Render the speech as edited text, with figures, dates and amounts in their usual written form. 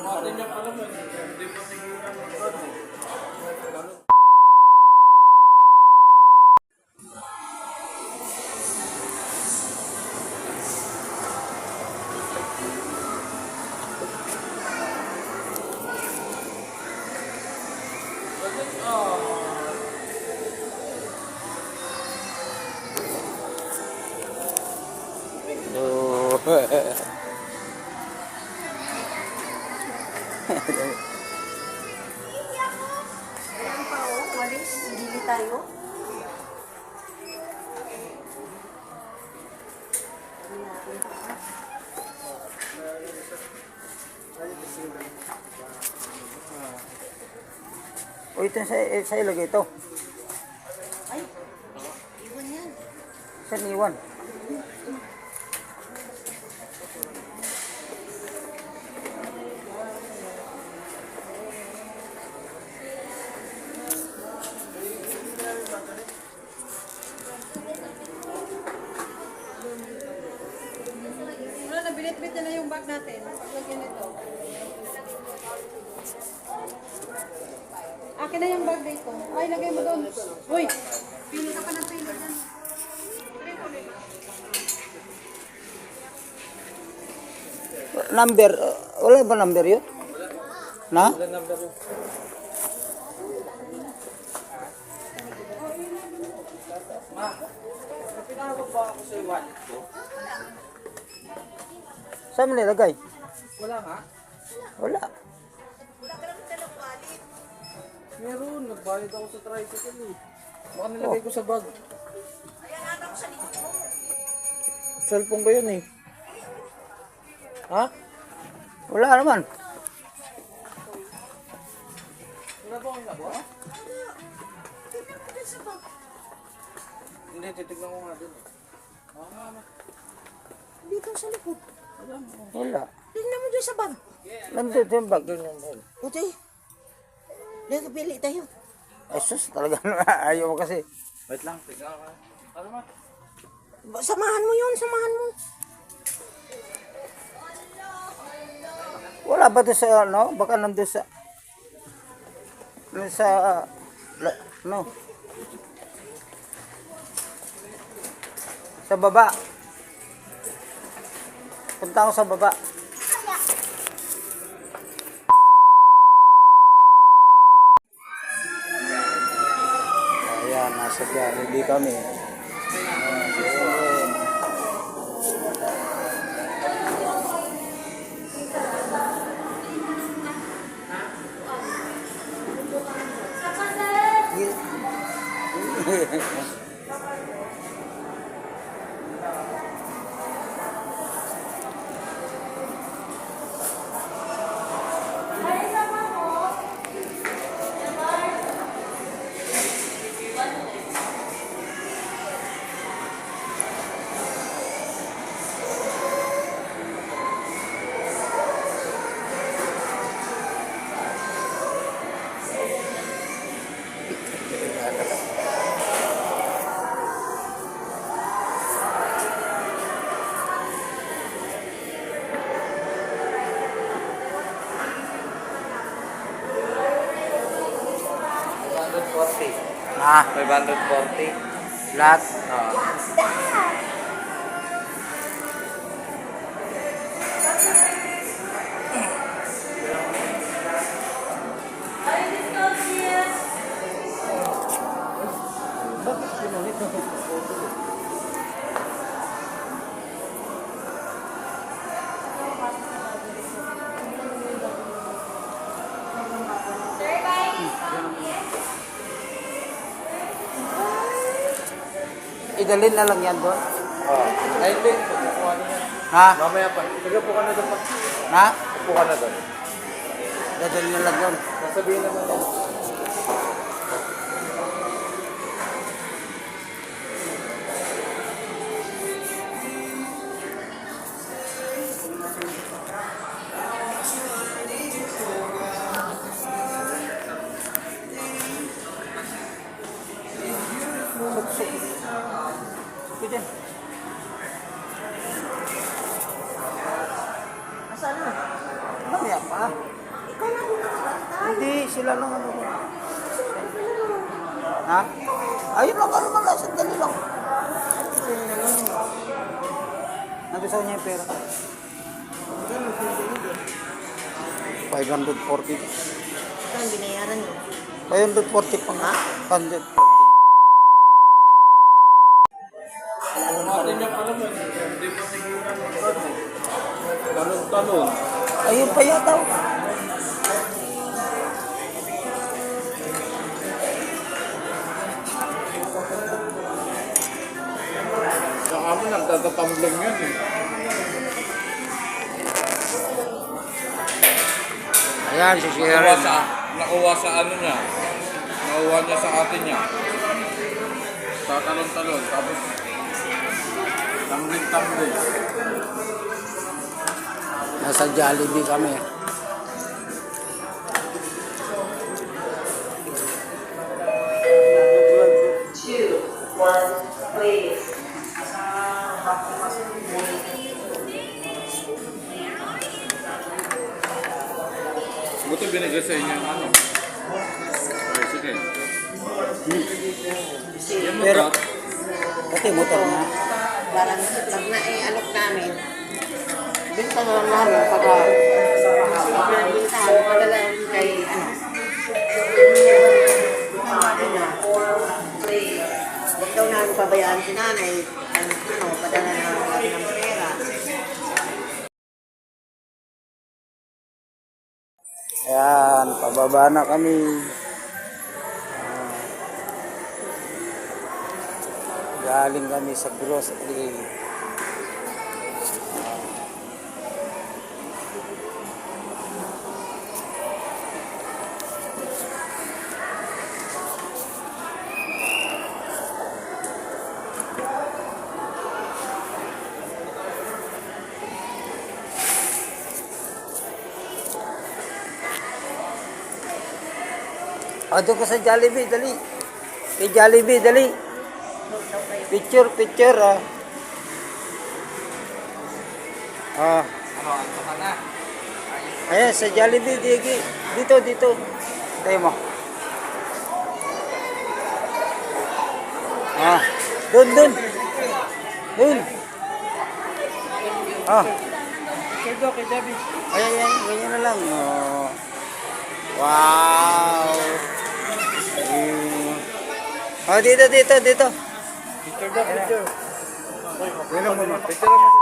Oh. Ayan pa o, walis, bili tayo. O ito sa ilagay ito. Ay, iwan yan. Saan iwan? Wala na, binitbit na yung bag natin. Paglagyan nito. Akin na yung bag dito. Ay, lagay mo doon. Uy! Pili ka pa ng pili dyan. Number, wala ba number yun? Na? Wala number yun. Ma, pinahawag ba ako sa wallet ko? Saan mo nilagay? Wala nga. Wala. Meron, nagbayad ako sa tricycle eh. Baka nilagay ko sa bag. Cellphone ko yun eh. Ha? Wala naman. Wala ba akong nabo? Hindi, titignan ko nga dun eh. Dito sa likod. Wala. Tingnan mo dyan sa bag. Nandun yung bag. Puti. Pili tayo. Ay sus, talaga ayaw mo kasi. Wait lang, tignan ko. Ano ma? Samahan mo yun, samahan mo. Wala ba doon sa ano? Baka nandun sa... No. Sa baba. Punta ako sa baba. Ayan, nasa Jollibee kami. Ah, 540. lahat. Idalhin na lang yan doon. Ay, hindi. Pupukuha na yan. Ha? Mamaya pa. Sige, upo ka na doon pa. Ha? Upo ka na doon. Dadalhin na lang doon. Sasabihin naman yan. Ito dyan. Asan na? Mamaya pa. Hindi, sila lang ano. Ha? Ayun lang, ano lang, sandali lang. Nagusaw niya yung pera. 540. Ito ang binayaran mo. 540 pa nga. 140. Natin yung alam mo, hindi pa tiguran ng ano. Talon-talon. Ayun pa yata. Sa amin, nagtatatamblong yun eh. Ayan, si Nakuha sa ano niya. Nakuha niya sa atin niya. Sa talon-talon. Tapos, tumbling-tumbling. Nasa Jollibee kami. Buto binigay sa inyo yung ano. Okay, sige. Yung Pero, motor, pati motor na. Parang pag na-alok namin, binta na lang namin pagka bintahan, padala kay ano. Huwag daw namin pabayaan si nanay, ano, padala na kami ng pera. Ayan, pababa na kami. Galing kami sa grocery. Doon ka sa Jollibee, dali. Kay Jollibee, dali. Picture, picture, ah. Ah. Ayan, sa Jollibee, Digi. Dito, dito. Tayo mo. Ah. Doon, doon. Doon. Ah. kay Debbie. Ayan, ayan. Ganyan na lang. Oh. Wow. Oh, dito, dito, dito. Picture daw, picture. Yan mo. Picture mo.